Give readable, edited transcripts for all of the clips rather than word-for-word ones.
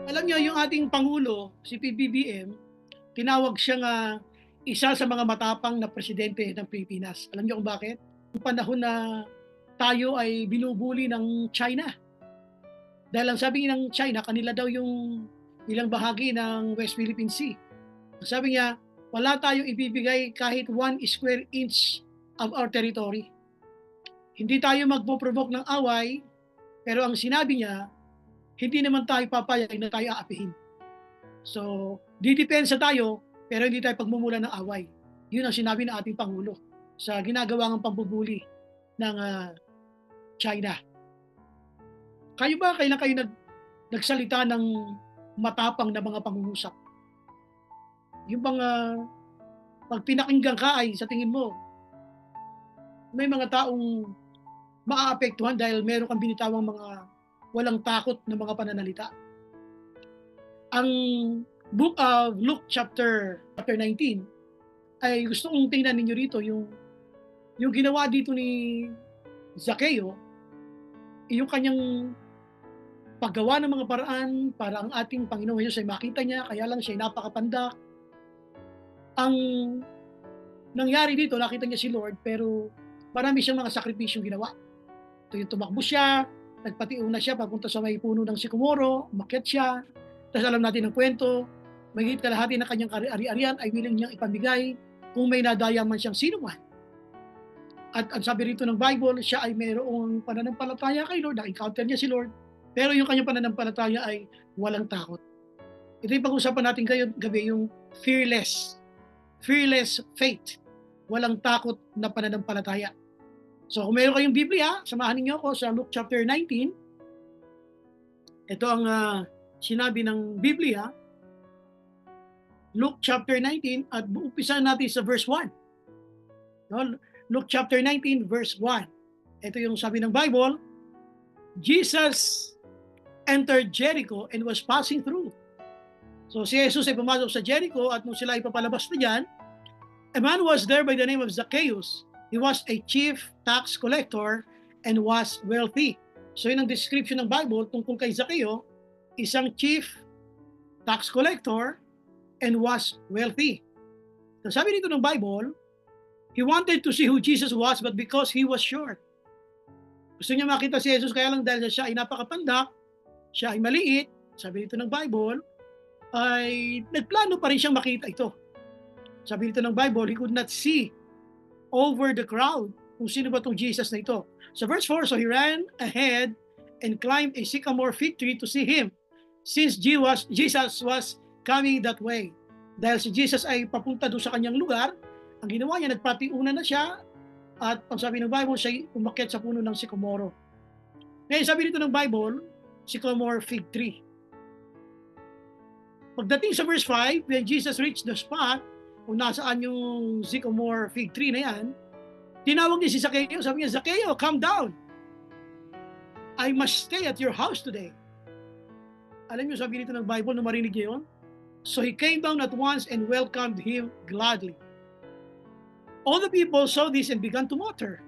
Alam niyo yung ating Pangulo, si PBBM, tinawag siyang, isa sa mga matapang na presidente ng Pilipinas. Alam niyo kung bakit? Yung panahon na tayo ay binubuli ng China. Dahil ang sabi ng China, kanila daw yung ilang bahagi ng West Philippine Sea. Sabi niya, wala tayong ibibigay kahit 1 square inch of our territory. Hindi tayo magpo-provoke ng away, pero ang sinabi niya, hindi naman tayo papayag na tayo aapihin. So, didepensa tayo, pero hindi tayo pagmumula ng away. Yun ang sinabi ng ating Pangulo sa ginagawa ng pambubuli ng China. Kayo ba, kailan kayo nagsalita ng matapang na mga pangungusap? Yung bang pag pinakinggan ka ay sa tingin mo, may mga taong maaapektuhan dahil meron kang binitawang mga walang takot na mga pananalita. Ang book of Luke chapter 19 ay gusto kong tingnan ninyo rito yung ginawa dito ni Zaccheo, yung kanyang paggawa ng mga paraan para ang ating Panginoong Hesus ay makita niya, kaya lang siya ay napakapandak. Ang nangyari dito, nakita niya si Lord, pero marami siyang mga sakripisyong ginawa. Ito yung tumakbo siya, nagpatiuna siya, papunta sa may puno ng sikomoro, umakyat siya, tapos alam natin ang kwento, mahigit kalahati ng kanyang ari-arian ay willing niyang ipamigay kung may nadaya man siyang sinuman. At ang sabi rito ng Bible, siya ay mayroong pananampalataya kay Lord, na-encounter niya si Lord, pero yung kanyang pananampalataya ay walang takot. Ito yung pag-usapan natin gabi, yung fearless faith, walang takot na pananampalataya. So kung meron kayong Biblia, samahan niyo ako sa Luke chapter 19. Ito ang sinabi ng Biblia, Luke chapter 19, at umpisa natin sa verse 1. No? Luke chapter 19, verse 1. Ito yung sabi ng Bible, Jesus entered Jericho and was passing through. So si Jesus ay pumasok sa Jericho, at nung sila ay papalabas na dyan, a man was there by the name of Zacchaeus. He was a chief tax collector and was wealthy. So yun ang description ng Bible tungkol kay Zaccheo, isang chief tax collector and was wealthy. So sabi dito ng Bible, he wanted to see who Jesus was, but because he was short. Gusto niya makita si Jesus, kaya lang dahil siya ay napakapandak, siya ay maliit, sabi dito ng Bible, ay nagplano pa rin siyang makita ito. Sabi dito ng Bible, he could not see over the crowd kung sino ba itong Jesus na ito. So verse 4, so he ran ahead and climbed a sycamore fig tree to see him, since Jesus was coming that way. Dahil si Jesus ay papunta doon sa kanyang lugar, ang ginawa niya, nagpatiuna na siya, at ang sabi ng Bible, siya umakyat sa puno ng sycamore. Ngayon sabi dito ng Bible, sycamore fig tree. Pagdating sa verse 5, when Jesus reached the spot kung nasaan yung sycamore fig tree na yan, tinawag niya si Zaccheo, sabi niya, Zaccheo, come down. I must stay at your house today. Alam niyo, sabi dito ng Bible, nung marinig niya yun, so he came down at once and welcomed him gladly. All the people saw this and began to mutter.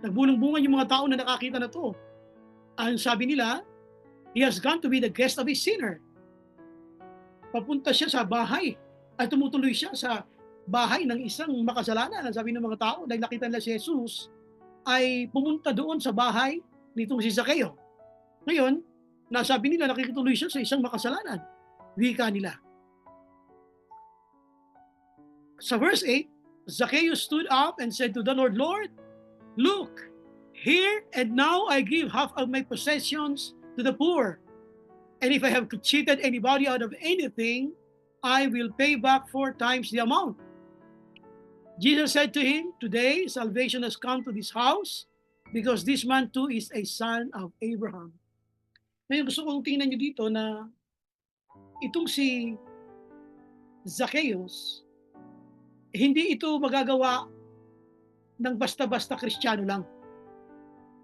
Nagbulong-bungan yung mga tao na nakakita na to. Ang sabi nila, he has gone to be the guest of a sinner. Papunta siya sa bahay, at tumutuloy siya sa bahay ng isang makasalanan. Ang sabi ng mga tao, dahil nakita nila si Jesus, ay pumunta doon sa bahay nitong si Zaccheo. Ngayon, nasabi nila, nakikituloy siya sa isang makasalanan. Wika nila. Sa verse 8, Zacchaeus stood up and said to the Lord, Lord, look, here and now I give half of my possessions to the poor. And if I have cheated anybody out of anything, I will pay back 4 times the amount. Jesus said to him, today salvation has come to this house, because this man too is a son of Abraham. Ngayon gusto kong tingnan nyo dito na itong si Zacchaeus, hindi ito magagawa ng basta-basta Kristiyano lang.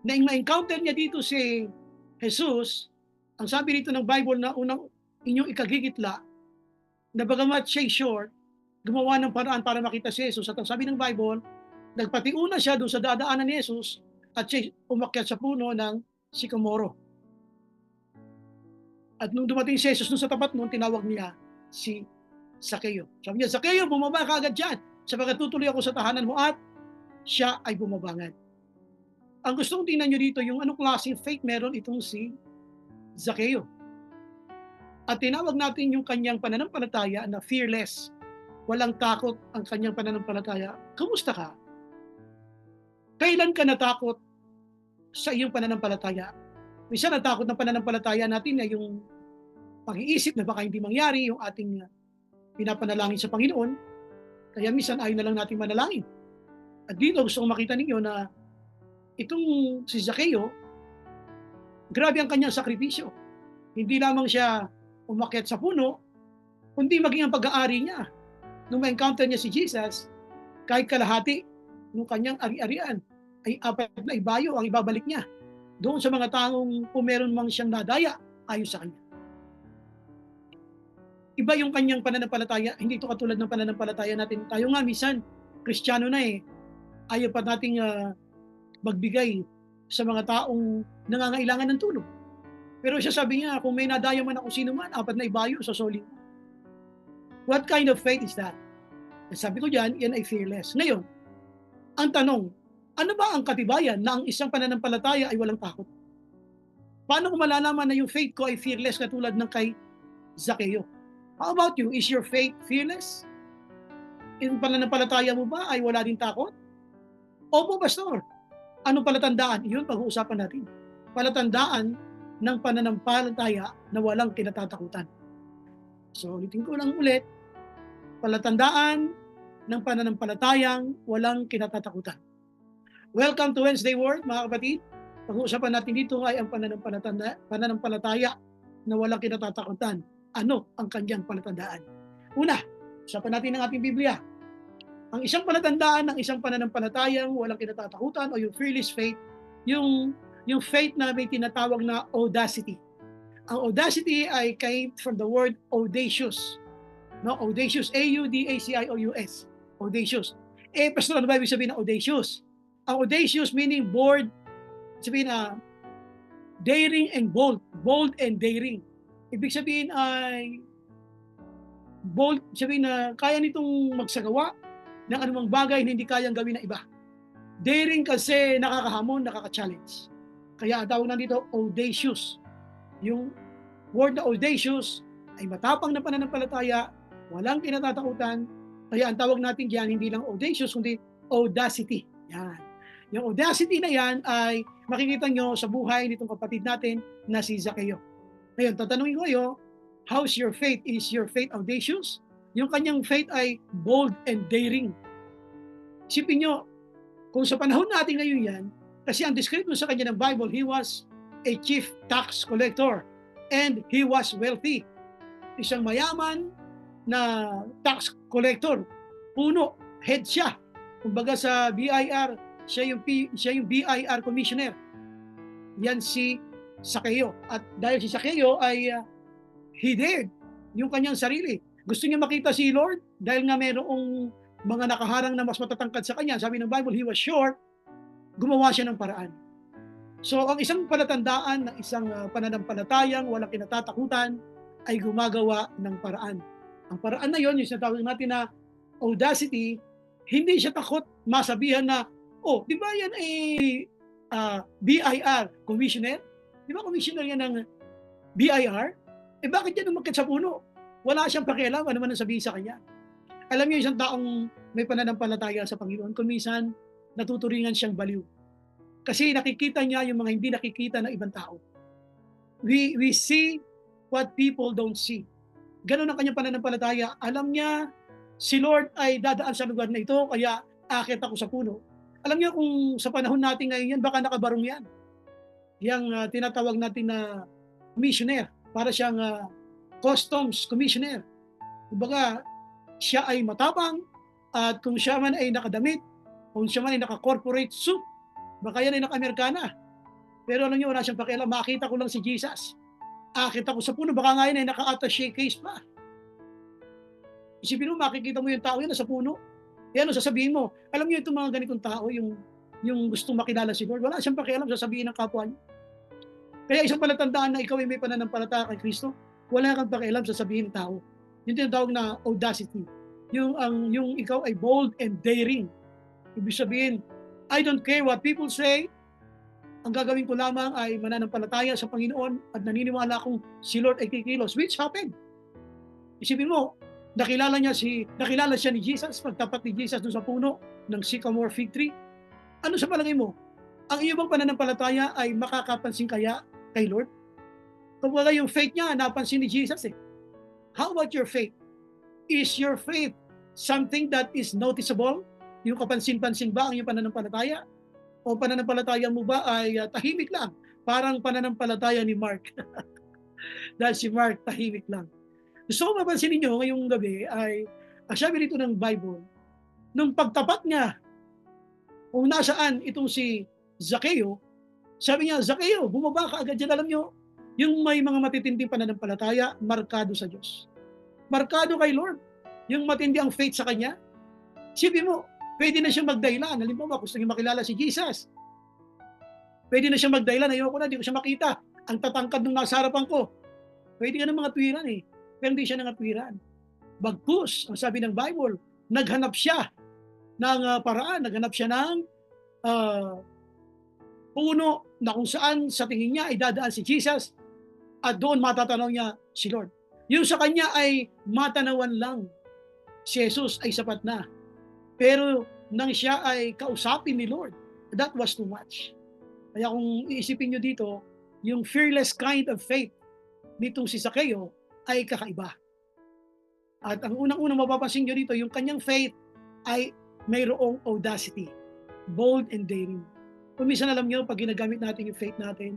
Na ma-encounter niya dito si Jesus, ang sabi dito ng Bible na unang inyong ikagigitla, na bagamat siya short, gumawa ng paraan para makita si Jesus. At ang sabi ng Bible, nagpatiuna siya doon sa dadaanan ni Jesus, at siya umakyat sa puno ng sikomoro. At nung dumating si Jesus dun sa tapat nun, tinawag niya si Zakeo. Sabi niya, Zakeo, bumaba ka agad dyan, sapagkat tutuloy ako sa tahanan mo, at siya ay bumaba. Ang gusto kong tingnan nyo dito, yung anong klaseng faith meron itong si Zakeo. At tinawag natin yung kanyang pananampalataya na fearless. Walang takot ang kanyang pananampalataya. Kumusta ka? Kailan ka natakot sa iyong pananampalataya? Minsan natakot ng pananampalataya natin ay yung pag-iisip na baka hindi mangyari yung ating pinapanalangin sa Panginoon. Kaya minsan ayaw na lang natin manalangin. At dito gusto kong makita ninyo na itong si Zakeo, grabe ang kanyang sakripisyo. Hindi lamang siya umakyat sa puno, kundi maging ang pag-aari niya. Nung ma-encounter niya si Jesus, kahit kalahati ng kanyang ari-arian ay 4 na ibayo ang ibabalik niya doon sa mga taong kung meron mang siyang nadaya ayon sa kanya. Iba yung kanyang pananampalataya, hindi ito katulad ng pananampalataya natin. Tayo nga minsan, Kristiyano na ayaw pa nating magbigay sa mga taong nangangailangan ng tulong. Pero siya sabi niya, kung may nadaya man ako sino man, 4 na ibayo sa soling mo. What kind of faith is that? Sabi ko diyan, yan ay fearless. Ngayon, ang tanong, ano ba ang katibayan na ang isang pananampalataya ay walang takot? Paano ko malalaman na yung faith ko ay fearless katulad ng kay Zakeo? How about you? Is your faith fearless? Yung pananampalataya mo ba ay wala din takot? Opo, pastor. Anong palatandaan? Yun, pag-uusapan natin. Palatandaan ng pananampalataya na walang kinatatakutan. So, ulitin ko lang ulit. Palatandaan ng pananampalatayang walang kinatatakutan. Welcome to Wednesday Word, mga kapatid. Pag-uusapan natin dito ay ang pananampalataya na walang kinatatakutan. Ano ang kanyang palatandaan? Una, usapan natin ang ating Biblia. Ang isang palatandaan ng isang pananampalatayang walang kinatatakutan o yung fearless faith, yung faith na may tinatawag na audacity. Ang audacity ay came from the word audacious. No, audacious, A-U-D-A-C-I-O-U-S. Audacious. Pastor, ano ba ibig sabihin ng audacious? Ang audacious meaning bold, sabihin daring and bold. Bold and daring. Ibig sabihin ay bold, sabihin na kaya nitong magsagawa ng anumang bagay na hindi kayang gawin ng iba. Daring kasi nakakahamon, nakaka-challenge. Kaya tawag nandito audacious. Yung word na audacious ay matapang na pananampalataya, walang kinatatakutan. Kaya ang tawag natin diyan hindi lang audacious kundi audacity. Yan. Yung audacity na yan ay makikita nyo sa buhay nitong kapatid natin na si Zakeo. Ngayon, tatanungin ko kayo, how's your faith? Is your faith audacious? Yung kanyang faith ay bold and daring. Isipin nyo, kung sa panahon natin ngayon yan, kasi ang describe sa kanya ng Bible, he was a chief tax collector and he was wealthy. Isang mayaman na tax collector, puno, head siya. Kumbaga sa BIR, siya yung BIR commissioner. Yan si Zakeo. At dahil si Zakeo ay he dared yung kanyang sarili. Gusto niya makita si Lord dahil nga mayroong mga nakaharang na mas matatangkad sa kanya. Sabi ng Bible, he was short. Gumawa siya ng paraan. So, ang isang palatandaan ng isang pananampalatayang walang kinatatakutan ay gumagawa ng paraan. Ang paraan na yon, yung sinatawag natin na audacity, hindi siya takot masabihan na, oh, di ba yan ay BIR commissioner? Di ba commissioner yan ng BIR? Bakit yan umakyat sa puno? Wala siyang pakialam, ano man ang sabihin sa kanya. Alam niyo, isang taong may pananampalataya sa Panginoon, kung minsan natuturingan siyang baliw. Kasi nakikita niya yung mga hindi nakikita ng ibang tao. We see what people don't see. Ganun ang kanyang pananampalataya. Alam niya, si Lord ay dadaan sa lugar na ito, kaya akit ako sa puno. Alam niyo kung sa panahon natin ngayon yan, baka nakabarong yan. Yang tinatawag natin na commissioner, para siyang customs commissioner. Kumbaga, siya ay matapang, at kung siya man ay nakadamit, kung siya man ay naka-corporate suit, baka yan ay naka-Amerikana. Pero alam niyo, wala siyang pakialam, makita ko lang si Jesus. Akit ako sa puno, baka ngayon ay naka-attaché case pa. Isipin mo, makikita mo yung tao yan sa puno. Yan, sasabihin mo, alam niyo itong mga ganitong tao, yung gustong makilala si Lord, wala siyang pakialam, sasabihin ng kapwa niya. Kaya isang palatandaan na ikaw ay may pananampalataya kay Kristo, wala kang pakialam sa sabihin ng tao. Yung tinatawag na audacity. Yung ikaw ay bold and daring. Ibig sabihin, I don't care what people say, ang gagawin ko lamang ay mananampalataya sa Panginoon at naniniwala akong si Lord ay kikilos, which happened. Isipin mo, nakilala siya ni Jesus, pagtapat ni Jesus doon sa puno ng sycamore fig tree. Ano sa palagay mo? Ang iyong bang pananampalataya ay makakapansin kaya kay Lord? Kumbaga yung faith niya, napansin ni Jesus eh. How about your faith? Is your faith something that is noticeable? Yung kapansin-pansin ba ang iyong pananampalataya? O pananampalataya mo ba ay tahimik lang? Parang pananampalataya ni Mark. Dahil si Mark tahimik lang. Gusto ko mapansin ninyo ngayong gabi ay, ang sabi rito ng Bible, nung pagtapat niya, kung nasaan itong si Zaccheo, sabi niya, Zaccheo, bumaba ka agad dyan. Alam niyo, yung may mga matitinding pananampalataya, markado sa Diyos. Markado kay Lord. Yung matindi ang faith sa Kanya. Sipin mo, pwede na siya magdahilan. Halimbawa, gusto niya makilala si Jesus. Pwede na siya magdahilan. Ayoko na, di ko siya makita. Ang tatangkad nung nasa harapan ko. Pwede ka ng mga tuwiran eh. Pero hindi siya nangatwiran. Bagkus, ang sabi ng Bible, naghanap siya ng paraan. Naghanap siya ng puno na kung saan sa tingin niya ay dadaan si Jesus at doon matatanaw niya si Lord. Yung sa kanya ay matanawan lang si Jesus ay sapat na. Pero nang siya ay kausapin ni Lord, that was too much. Kaya kung iisipin nyo dito, yung fearless kind of faith nitong si Zaccheo ay kakaiba. At ang unang-unang mapapansin nyo dito, yung kanyang faith ay mayroong audacity, bold and daring. Kung minsan alam nyo, pag ginagamit natin yung faith natin,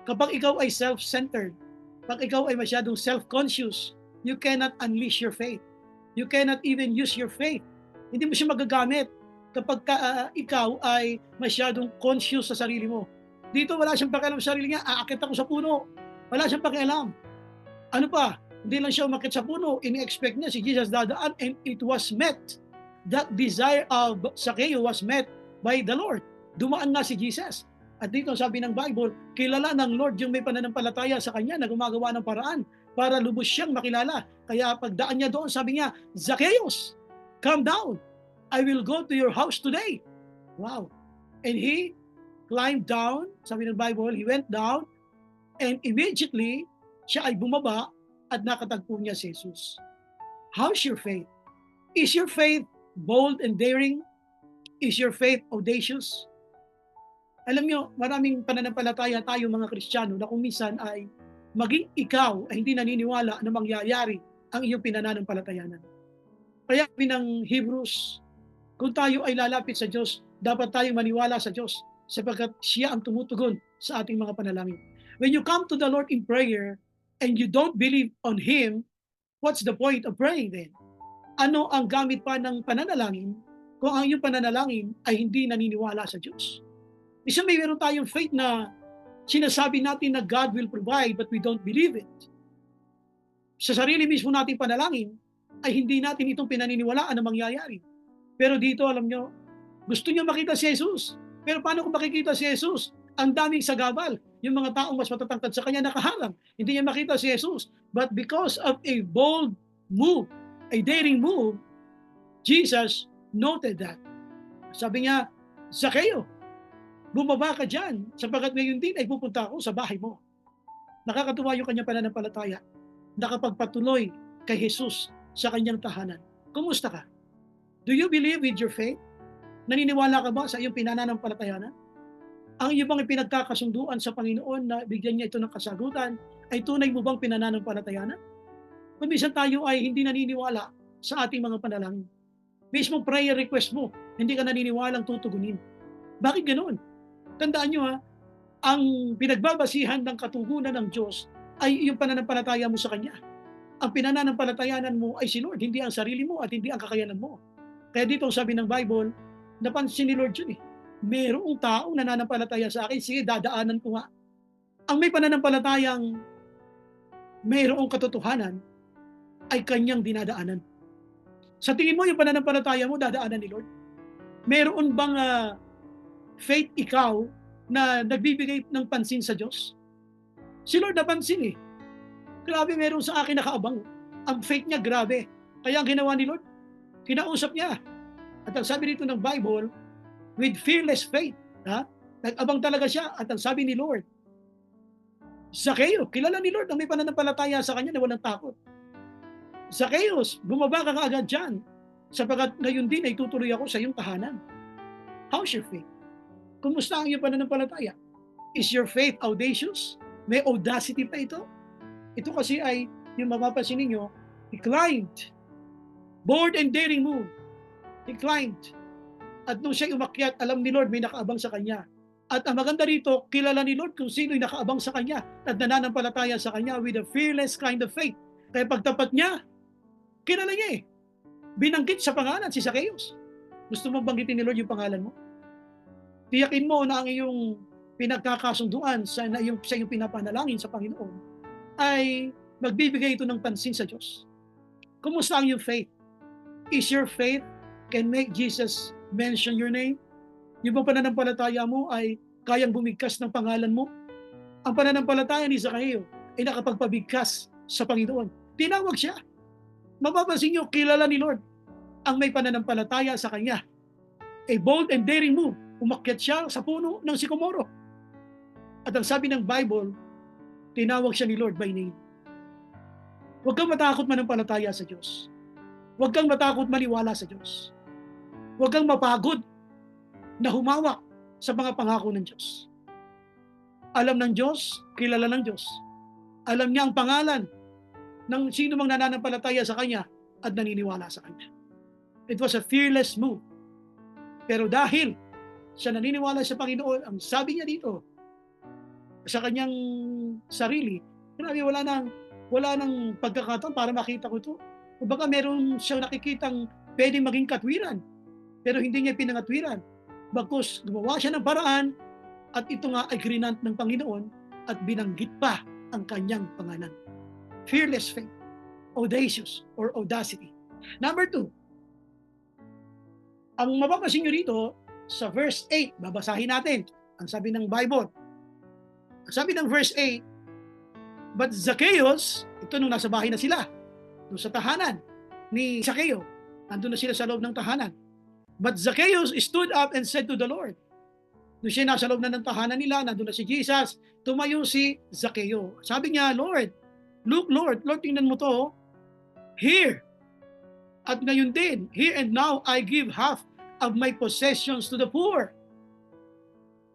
kapag ikaw ay self-centered, pag ikaw ay masyadong self-conscious, you cannot unleash your faith. You cannot even use your faith. Hindi mo siya magagamit kapag ikaw ay masyadong conscious sa sarili mo. Dito wala siyang pakialam sa sarili niya, aakit ako sa puno. Wala siyang pakialam. Ano pa? Hindi lang siya umakit sa puno, ini-expect niya si Jesus dadaan and it was met. That desire of Zaccheo was met by the Lord. Dumaan nga si Jesus. At dito sabi ng Bible, kilala ng Lord yung may pananampalataya sa kanya na gumagawa ng paraan para lubos siyang makilala. Kaya pagdaan niya doon, sabi niya, Zacchaeus, come down. I will go to your house today. Wow. And he climbed down, sabi ng Bible, he went down and immediately siya ay bumaba at nakatagpo niya si Jesus. How's your faith? Is your faith bold and daring? Is your faith audacious? Alam nyo, maraming pananampalataya tayo mga Kristiyano na kung minsan ay maging ikaw ay hindi naniniwala na mangyayari ang iyong pinananampalatayanan. Kaya ng Hebrews, kung tayo ay lalapit sa Diyos, dapat tayong maniwala sa Diyos sapagkat siya ang tumutugon sa ating mga panalangin. When you come to the Lord in prayer and you don't believe on Him, what's the point of praying then? Ano ang gamit pa ng pananalangin kung ang iyong pananalangin ay hindi naniniwala sa Diyos? Isa mayroon tayong faith na sinasabi natin na God will provide but we don't believe it. Sa sarili mismo nating panalangin ay hindi natin itong pinaniniwalaan na mangyayari. Pero dito alam nyo, gusto nyo makita si Jesus. Pero paano kung makikita si Jesus? Ang daming sagabal. Yung mga taong mas matatangkad sa kanya nakaharang. Hindi niya makita si Jesus. But because of a bold move, a daring move, Jesus noted that. Sabi niya, Zaccheo, bumaba ka dyan, sapagkat ngayon din ay pupunta ako sa bahay mo. Nakakatuwa yung kanyang pananampalataya. Nakapagpatuloy kay Jesus sa kanyang tahanan. Kumusta ka? Do you believe with your faith? Naniniwala ka ba sa iyong pinananampalatayanan? Ang iyong bang pinagkakasunduan sa Panginoon na bigyan niya ito ng kasagutan, ay tunay mo bang pinananampalatayanan? Kung minsan tayo ay hindi naniniwala sa ating mga panalangin. Mismo prayer request mo, hindi ka naniniwalang tutugunin. Bakit ganoon? Tandaan nyo ang pinagbabasihan ng katugunan ng Diyos ay yung pananampalataya mo sa Kanya. Ang pinananampalatayanan mo ay si Lord, hindi ang sarili mo at hindi ang kakayanan mo. Kaya dito sabi ng Bible, napansin ni Lord yun eh. Mayroong taong nananampalataya sa akin, sige, dadaanan ko nga. Ang may pananampalatayang mayroong katotohanan ay kanyang dinadaanan. Sa tingin mo, yung pananampalataya mo, dadaanan ni Lord? Mayroon bang faith ikaw na nagbibigay ng pansin sa Diyos? Si Lord napansin eh. Grabe, meron sa akin nakaabang. Ang faith niya, grabe. Kaya ang ginawa ni Lord, kinausap niya. At ang sabi dito ng Bible, with fearless faith. Ha? Nag-abang talaga siya. At ang sabi ni Lord, Zacchaeus, kilala ni Lord na may pananampalataya sa kanya na walang takot. Zacchaeus, bumaba ka kaagad dyan, sapagat ngayon din ay tutuloy ako sa iyong tahanan. How's your faith? Kumusta ang iyong pananampalataya? Is your faith audacious? May audacity pa ito? Ito kasi ay, yung mapapansin ninyo, he climbed. Bold and daring move. He climbed. At nung siya umakyat, alam ni Lord may nakaabang sa kanya. At ang maganda rito, kilala ni Lord kung sino'y nakaabang sa kanya at nananampalataya sa kanya with a fearless kind of faith. Kaya pagtapat niya, kilala niya eh. Binanggit sa pangalan si Zacchaeus. Gusto mo banggitin ni Lord yung pangalan mo? Tiyakin mo na ang iyong pinagkakasunduan sa iyong pinapanalangin sa Panginoon ay magbibigay ito ng pansin sa Diyos. Kumusta ang iyong faith? Is your faith can make Jesus mention your name? Yung bang pananampalataya mo ay kayang bumigkas ng pangalan mo? Ang pananampalataya ni Zacchaeus ay nakapagpabigkas sa Panginoon. Tinawag siya. Mapapansin niyo, kilala ni Lord ang may pananampalataya sa kanya. A bold and daring move. Umakyat siya sa puno ng sikomoro. At ang sabi ng Bible, tinawag siya ni Lord by name. Huwag kang matakot manampalataya sa Diyos. Huwag kang matakot maniwala sa Diyos. Huwag kang mapagod na humawak sa mga pangako ng Diyos. Alam ng Diyos, kilala ng Diyos. Alam niya ang pangalan ng sino mang nananampalataya sa Kanya at naniniwala sa Kanya. It was a fearless move. Pero dahil siya naniniwala sa Panginoon, ang sabi niya dito, sa kanyang sarili, grabe, wala nang pagkakataon para makita ko ito. O baka meron siyang nakikitang pwedeng maging katwiran, pero hindi niya pinangatwiran. Bagkus gumawa siya ng paraan at ito nga ay grinant ng Panginoon at binanggit pa ang kanyang pangalan. Fearless faith, audacious or audacity. Number 2, ang mapapansin nyo rito sa verse 8, babasahin natin ang sabi ng Bible. Ang sabi ng verse 8, but Zacchaeus, ito nung nasa bahay na sila, doon sa tahanan ni Zacchaeus, nandun na sila sa loob ng tahanan. But Zacchaeus stood up and said to the Lord. Doon siya nasa loob na ng tahanan nila, nandun na si Jesus, tumayo si Zacchaeus. Sabi niya, Lord, look Lord, tingnan mo to. Here, at ngayon din, here and now, I give half of my possessions to the poor.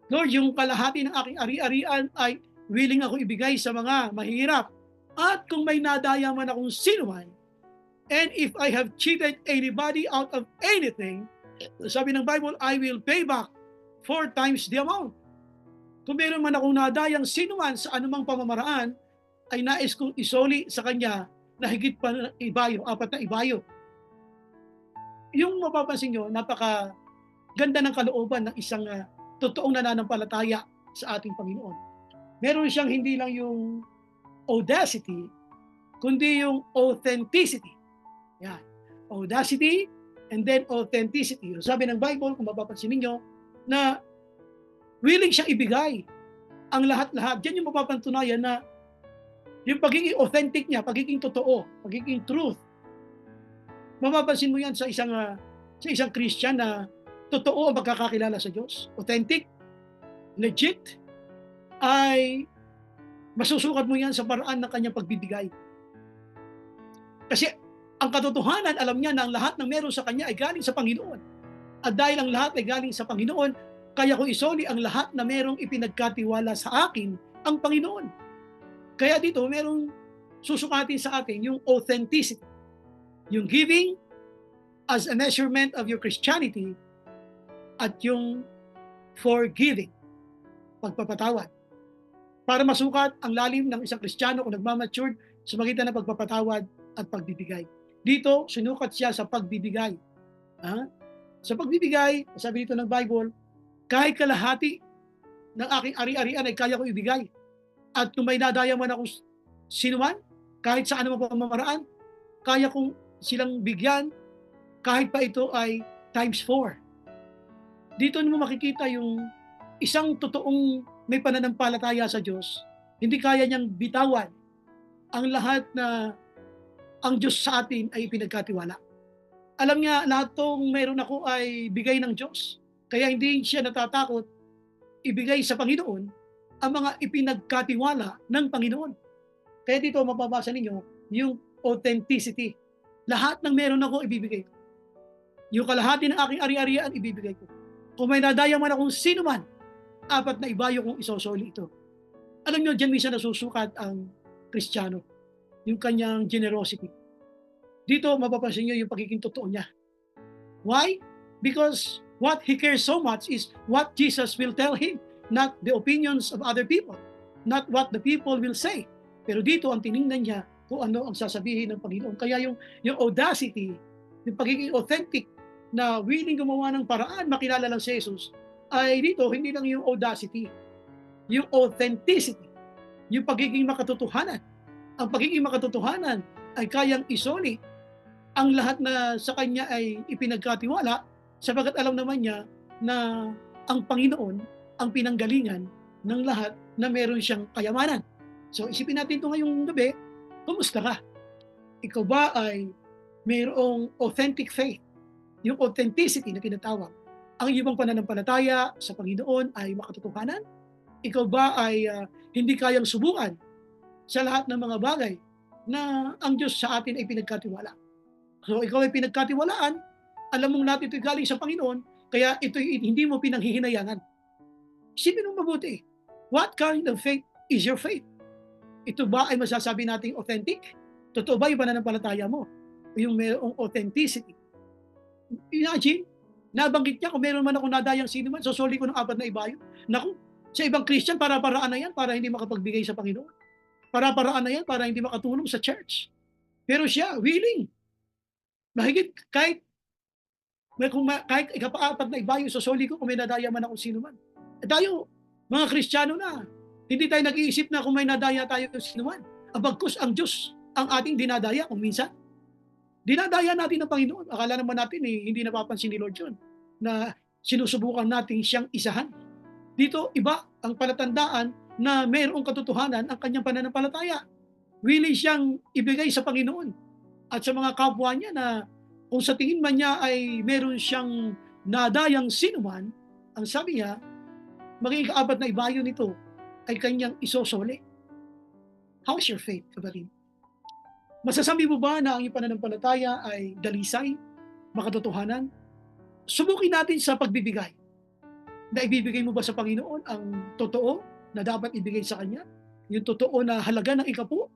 Lord, yung kalahati ng aking ari-arian ay willing ako ibigay sa mga mahirap. At kung may nadaya man akong sinuman, and if I have cheated anybody out of anything, sabi ng Bible, I will pay back 4 times the amount. Kung meron man akong nadayang sinuman sa anumang pamamaraan, ay nais kong isoli sa kanya na higit pa na ibayo, 4 na ibayo. Yung mapapansin nyo, napaka ganda ng kalooban ng isang totoong nananampalataya sa ating Panginoon. Meron siyang hindi lang yung audacity, kundi yung authenticity. Yan. Audacity and then authenticity. Sabi ng Bible, kung mapapansin niyo, na willing siyang ibigay ang lahat-lahat. Diyan yung mapapatunayan na yung pagiging authentic niya, pagiging totoo, pagiging truth. Mapapansin mo yan sa isang Christian na totoo ang pagkakakilala sa Diyos. Authentic, legit, ay masusukat mo yan sa paraan ng kanyang pagbibigay. Kasi ang katotohanan, alam niya na ang lahat ng meron sa kanya ay galing sa Panginoon. At dahil ang lahat ay galing sa Panginoon, kaya ko isoli ang lahat na merong ipinagkatiwala sa akin ang Panginoon. Kaya dito, merong susukatin sa atin yung authenticity. Yung giving as a measurement of your Christianity at yung forgiving, pagpapatawad. Para masukat ang lalim ng isang Kristiyano kung nagmamatured sa magitan ng pagpapatawad at pagbibigay. Dito, sinukat siya sa pagbibigay. Sa pagbibigay, sabi dito ng Bible, kahit kalahati ng aking ari-arian ay kaya ko ibigay. At kung may nadaya man akong sinuman, kahit sa anumang pamamaraan, kaya kong silang bigyan, kahit pa ito ay times 4. Dito mo makikita yung isang totoong may pananampalataya sa Diyos Hindi kaya niyang bitawan ang lahat na ang Diyos sa atin ay pinagkatiwala. Alam niya lahat 'tong meron ako ay bigay ng Diyos, kaya hindi siya natatakot ibigay sa Panginoon ang mga ipinagkatiwala ng Panginoon. Kaya dito mababasa ninyo yung authenticity. Lahat ng meron ako ibibigay ko. Yung kalahati ng aking ari-arian ibibigay ko. Kung may nadaya man akong sino man, 4 na ibayo kong isosoli ito. Alam niyo diyan minsan nasusukat ang Kristiyano, yung kanyang generosity. Dito mapapansin niyo yung pagiging totoo niya. Why? Because what he cares so much is what Jesus will tell him, not the opinions of other people, not what the people will say. Pero dito ang tiningnan niya kung ano ang sasabihin ng Panginoon. Kaya yung audacity, yung pagiging authentic na willing gumawa ng paraan makilala lang si Jesus, ay dito hindi lang yung audacity, yung authenticity, yung pagiging makatotohanan. Ang pagiging makatotohanan ay kayang isoli ang lahat na sa kanya ay ipinagkatiwala sapagkat alam naman niya na ang Panginoon ang pinanggalingan ng lahat na meron siyang kayamanan. So isipin natin ito ngayong gabi, kumusta ka? Ikaw ba ay mayroong authentic faith? Yung authenticity na tinatawag. Ang iyong pananampalataya sa Panginoon ay makatotohanan? Ikaw ba ay hindi kayang subukan sa lahat ng mga bagay na ang Diyos sa atin ay pinagkatiwala? So ikaw ay pinagkatiwalaan, alam mong natin ito'y galing sa Panginoon, kaya ito'y hindi mo pinanghihinayangan. Isipin mo mabuti, what kind of faith is your faith? Ito ba ay masasabi nating authentic? Totoo ba yung pananampalataya mo? Yung mayroong authenticity? Imagine, nabanggit niya kung meron man ako nadayang sino man, sosoli ko ng 4 na ibayo. Naku, sa ibang Christian, para-paraan na yan para hindi makapagbigay sa Panginoon. Para-paraan na yan para hindi makatulong sa church. Pero siya, willing. Mahigit kahit kahit ikapa-4 na ibayo sa soli ko kung may nadaya man akong sino man. Tayo, mga Kristiyano na, hindi tayo nag-iisip na kung may nadaya tayo kung sino man. Abagkus ang Diyos ang ating dinadaya kung minsan. Dinadaya natin ng Panginoon. Akala naman natin hindi napapansin ni Lord yun, na sinusubukan natin siyang isahan. Dito, iba ang palatandaan na mayroong katotohanan ang kanyang pananampalataya. Willing siyang ibigay sa Panginoon at sa mga kapwa niya na kung sa tingin man niya ay meron siyang nadayang sinuman, ang sabi niya, magiging 4 na ibayo nito ay kanyang isosoli. How's your faith, kapatid? Masasabi mo ba na ang iyong pananampalataya ay dalisay, makatotohanan? Subukin natin sa pagbibigay. Na ibibigay mo ba sa Panginoon ang totoo na dapat ibigay sa Kanya? Yung totoo na halaga ng ikapu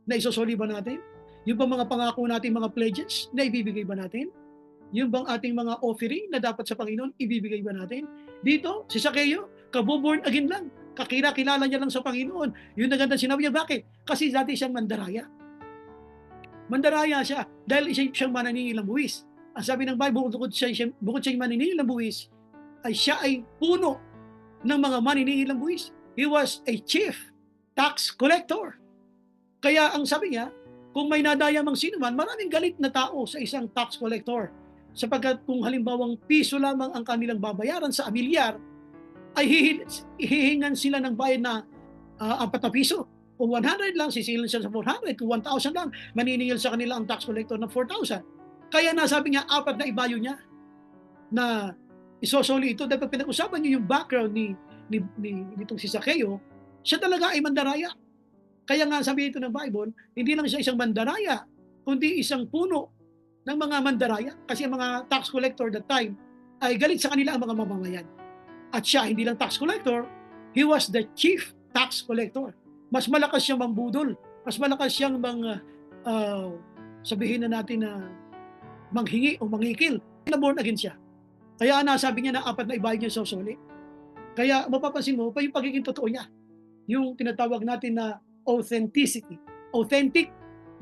na isosoli ba natin? Yung bang mga pangako natin, mga pledges na ibibigay ba natin? Yung bang ating mga offering na dapat sa Panginoon, ibibigay ba natin? Dito, si Sakeo, kaboborn again lang. Kilala niya lang sa Panginoon. Yung naganda sinabi niya, bakit? Kasi dati siyang mandaraya. Mandaraya siya dahil siyang mananingil ng buwis. Ang sabi ng Bible, bukod siyang maniningil ng buwis, siya ay puno ng mga maniningil ng buwis. He was a chief tax collector. Kaya ang sabi niya, kung may nadaya mang sino man, maraming galit na tao sa isang tax collector. Sapagkat kung halimbawang piso lamang ang kanilang babayaran sa amilyar, ay hihingan sila ng bayad na 4 na piso. Kung 100 lang, sisilin sila sa 400. Kung 1,000 lang, maniningil sa kanila ang tax collector ng 4,000. Kaya nasabi niya, 4 na ibayo niya na isosoli ito. Dahil pag pinag-usapan niyo yung background nitong si Sakeo, siya talaga ay mandaraya. Kaya nga sabi ito ng Bible, hindi lang siya isang mandaraya, kundi isang puno ng mga mandaraya. Kasi ang mga tax collector that time ay galit sa kanila ang mga mamamayan. At siya, hindi lang tax collector, he was the chief tax collector. Mas malakas siyang mambudol, mas malakas siyang sabihin na natin na manghingi o mangikil. Na-born again siya. Kaya nasabi niya na 4 na ibayo niya sa soli. Kaya mapapansin mo pa yung pagiging totoo niya. Yung tinatawag natin na authenticity. Authentic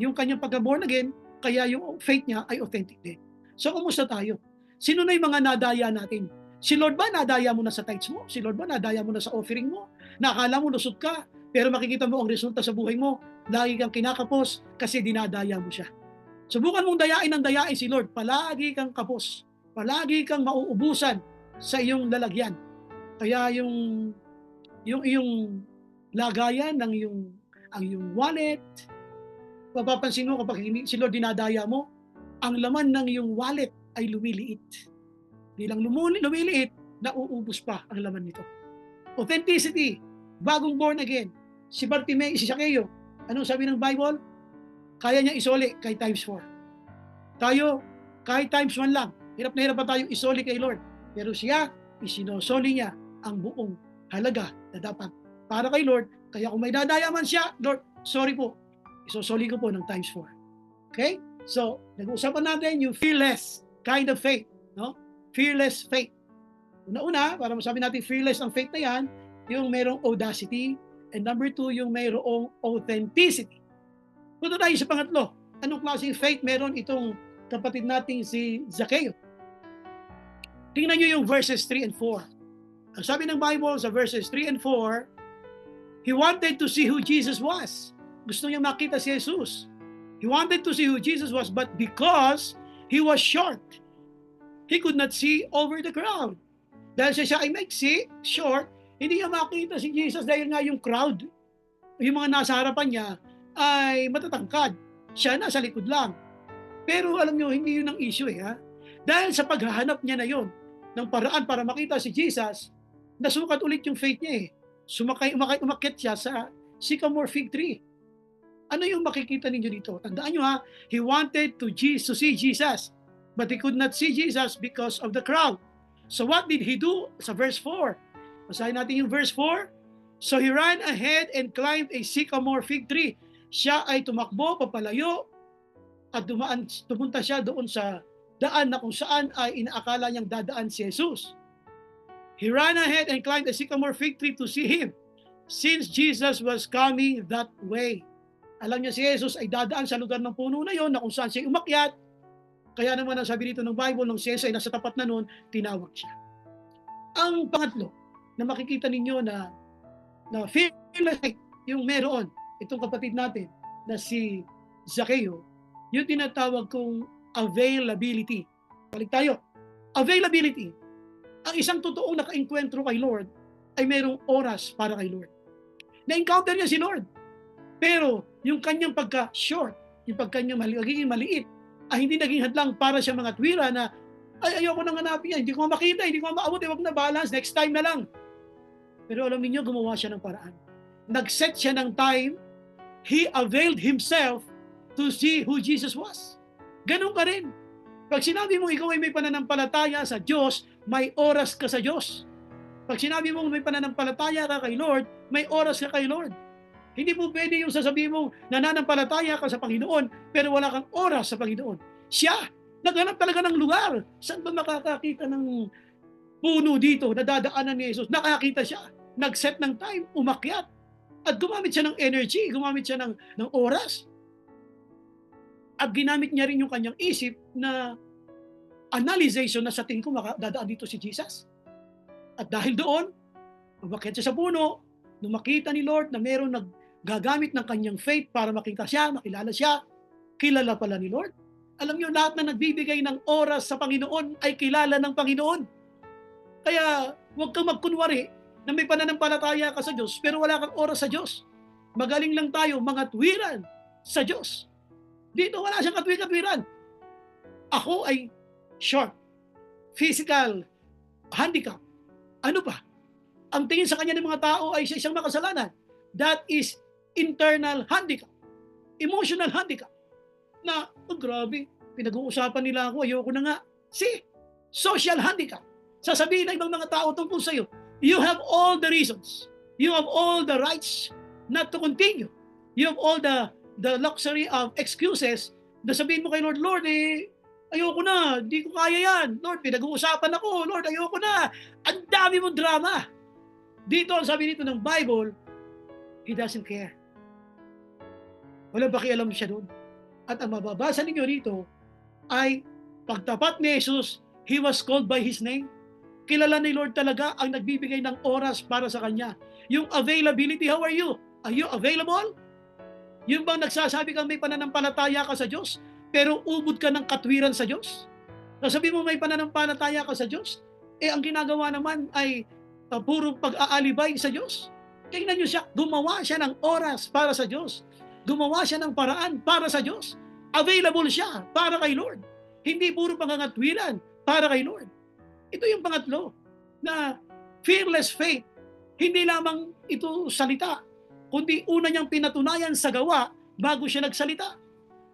yung kanyang pagka-born again, kaya yung faith niya ay authentic din. So, kumusta tayo? Sino na yung mga nadaya natin? Si Lord ba nadaya mo na sa tithes mo? Si Lord ba nadaya mo na sa offering mo? Nakala mo lusot ka, pero makikita mo ang resulta sa buhay mo, lagi kang kinakapos kasi dinadaya mo siya. Subukan mong dayain ng dayain si Lord, palagi kang kapos, palagi kang mauubusan sa iyong lalagyan. Kaya yung iyong lagayan ng ang iyong wallet. Mapapansin mo kapag si Lord dinadaya mo, ang laman ng iyong wallet ay lumiliit. Di lang lumiliit, nauubos pa ang laman nito. Authenticity, bagong born again. Si Bartimeo, si Zaccheo, anong sabi ng Bible? Kaya niya isoli kay times 4. Tayo, kahit times 1 lang, hirap na hirap pa tayong isoli kay Lord. Pero siya, isinosoli niya ang buong halaga na dapat para kay Lord. Kaya kung may dadaya man siya, Lord, sorry po, isosoli ko po ng times 4. Okay? So, nag-uusapan natin yung fearless kind of faith. No? Fearless faith. Una-una, para masabi natin fearless ang faith na yan, yung mayroong audacity, and number 2, yung mayroong authenticity. Punta tayo sa pangatlo. Anong klaseng faith meron itong kapatid nating si Zaccheo? Tingnan nyo yung verses 3 and 4. Ang sabi ng Bible sa verses 3 and 4, he wanted to see who Jesus was. Gusto niya makita si Jesus. He wanted to see who Jesus was, but because he was short, he could not see over the crowd. Dahil siya ay maiksi, short, hindi niya makita si Jesus dahil nga yung crowd, yung mga nasa harapan niya, ay matatangkad. Siya nasa likod lang. Pero alam niyo, hindi yun ang issue ha. Dahil sa paghahanap niya na yon ng paraan para makita si Jesus, nasukat ulit yung faith niya umakyat siya sa sycamore fig tree. Ano yung makikita ninyo dito? Tandaan niyo ha, he wanted to see Jesus, but he could not see Jesus because of the crowd. So what did he do? Sa verse 4. Basahin natin yung verse 4. So he ran ahead and climbed a sycamore fig tree. Siya ay tumakbo, papalayo, at tumunta siya doon sa daan na kung saan ay inaakala niyang dadaan si Jesus. He ran ahead and climbed a sycamore fig tree to see him, since Jesus was coming that way. Alam niya si Jesus ay dadaan sa lugar ng puno na yon na kung saan siya umakyat. Kaya naman ang sabi dito ng Bible, nung si Jesus ay nasa tapat na noon, tinawag siya. Ang pangatlo na makikita ninyo na fearless yung meron itong kapatid natin na si Zaccheo, yung tinatawag kong availability. Balik tayo. Availability. Ang isang totoong naka-enkwentro kay Lord ay mayroong oras para kay Lord. Na-encounter niya si Lord. Pero yung kanyang pagka-short, yung pagkanyang magiging maliit, ay hindi naging hadlang para siya mga tuwira na ay ayoko nang hanapin yan, hindi ko makita, hindi ko maabot, wag na balance, next time na lang. Pero alam niyo, gumawa siya ng paraan. Nag-set siya ng time, he availed himself to see who Jesus was. Ganun ka rin. Pag sinabi mo ikaw ay may pananampalataya sa Diyos, may oras ka sa Diyos. Pag sinabi mo may pananampalataya ka kay Lord, may oras ka kay Lord. Hindi po pwede yung sasabihin mo nananampalataya ka sa Panginoon pero wala kang oras sa Panginoon. Siya, naghanap talaga ng lugar. Saan ba makakakita ng puno dito na dadaanan ni Jesus? Nakakita siya. Nag-set ng time, umakyat. At gumamit siya ng energy, gumamit siya ng oras. At ginamit niya rin yung kanyang isip na analyzation na sa tingin ko dadaan dito si Jesus. At dahil doon, umakyat siya sa puno, nung makita ni Lord na meron gagamit ng kanyang faith para makita siya, makilala siya, kilala pala ni Lord. Alam niyo, lahat na nagbibigay ng oras sa Panginoon ay kilala ng Panginoon. Kaya huwag kang magkunwari na may pananampalataya ka sa Diyos pero wala kang oras sa Diyos. Magaling lang tayo mga tuwiran sa Diyos. Dito wala siyang katwiran. Ako ay short, physical, handicap. Ano pa? Ang tingin sa kanya ng mga tao ay siya isang makasalanan. That is internal handicap, emotional handicap. Na, oh, grabe, pinag-uusapan nila ako, ayoko na nga. See, social handicap. Sasabihin ng ibang mga tao tungkol sa iyo, you have all the reasons, you have all the rights not to continue. You have all the luxury of excuses na sabihin mo kay Lord, Lord, ayoko na, hindi ko kaya yan. Lord, pinag-uusapan ako. Lord, ayoko na. Ang dami mong drama. Dito, ang sabi dito ng Bible, He doesn't care. Walang pakialam siya doon. At ang mababasa ninyo rito ay pagtapat ni Jesus, He was called by His name. Kilala ni Lord talaga ang nagbibigay ng oras para sa Kanya. Yung availability, how are you? Are you available? Yung bang nagsasabi kang may pananampalataya ka sa Diyos, pero ubod ka ng katwiran sa Diyos? Sasabi mo may pananampalataya ka sa Diyos, ang ginagawa naman ay puro pag-aalibay sa Diyos. Tingnan niyo siya, gumawa siya ng oras para sa Diyos. Gumawa siya ng paraan para sa Diyos. Available siya para kay Lord. Hindi puro pangangatwiran para kay Lord. Ito yung pangatlo, na fearless faith. Hindi lamang ito salita, kundi una niyang pinatunayan sa gawa bago siya nagsalita.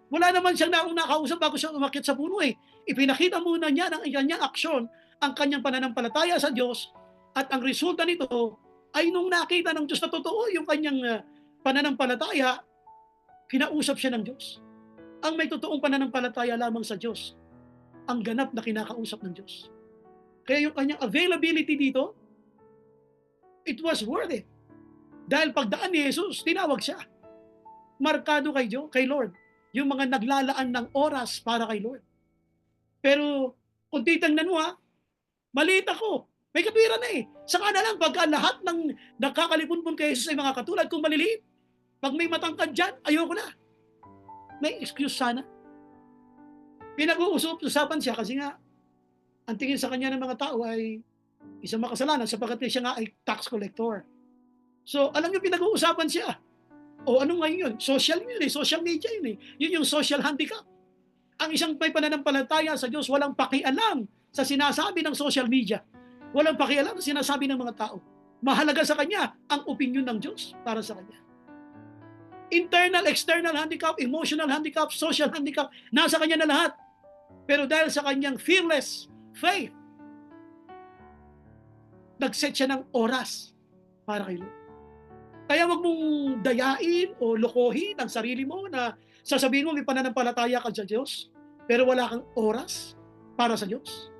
Wala naman siyang naong nakausap bago siya umakyat sa puno eh. Ipinakita muna niya ng kanyang aksyon, ang kanyang pananampalataya sa Diyos, at ang resulta nito ay nung nakita ng Diyos na totoo yung kanyang pananampalataya, kinausap siya ng Diyos. Ang may totoong pananampalataya lamang sa Diyos, ang ganap na kinakausap ng Diyos. Kaya yung kanyang availability dito, it was worth it. Dahil pagdaan ni Jesus, tinawag siya. Markado kay Lord, yung mga naglalaan ng oras para kay Lord. Pero kung titingnan mo maliit ako. May katwiran na eh. Saka na lang pagka lahat ng nakakalipunpun kay Jesus ay mga katulad kong maliliit. Pag may matangkad dyan, ayoko na. May excuse sana. Pinag-uusapan siya kasi nga, ang tingin sa kanya ng mga tao ay isang makasalanan sapagkat siya nga ay tax collector. So, alam niyo, pinag-uusapan siya. O ano ngayon yun? Social media yun eh. Yun yung social handicap. Ang isang may pananampalataya sa Diyos, walang pakialam sa sinasabi ng social media. Walang pakialam sa sinasabi ng mga tao. Mahalaga sa kanya ang opinion ng Diyos para sa kanya. Internal, external handicap, emotional handicap, social handicap, nasa kanya na lahat. Pero dahil sa kanyang fearless faith, nag-set siya ng oras para kay Lord. Kaya wag mong dayain o lokohin ang sarili mo na sasabihin mo may pananampalataya ka sa Diyos, pero wala kang oras para sa Diyos.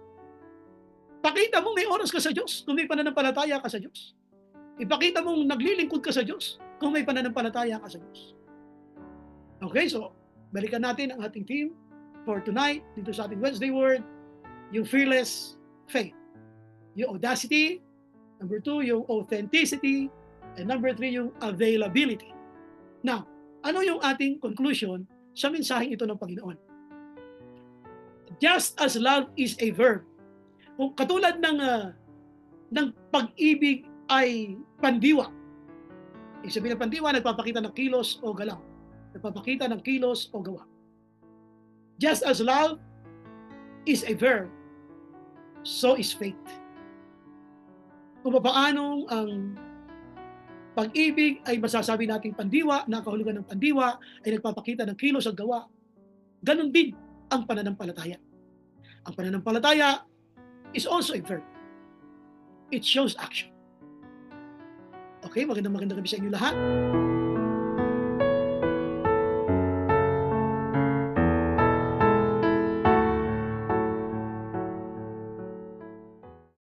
Pakita mo may oras ka sa Diyos kung may pananampalataya ka sa Diyos. Ipakita mong naglilingkod ka sa Diyos kung may pananampalataya ka sa Diyos. Okay, so balikan natin ang ating theme for tonight dito sa ating Wednesday Word, yung fearless faith. Yung audacity, number 2, yung authenticity, and number 3, yung availability. Now, ano yung ating conclusion sa mensaheng ito ng Panginoon? Just as love is a verb, kung katulad ng pag-ibig ay pandiwa. Ibig sabihin ng pandiwa, nagpapakita ng kilos o galaw. Nagpapakita ng kilos o gawa. Just as love is a verb, so is faith. Kung paano ang pag-ibig ay masasabi nating pandiwa, na kahulugan ng pandiwa ay nagpapakita ng kilos at gawa, ganun din ang pananampalataya. Ang pananampalataya is also a verb. It shows action. Okay, magandang gabi sa inyo lahat.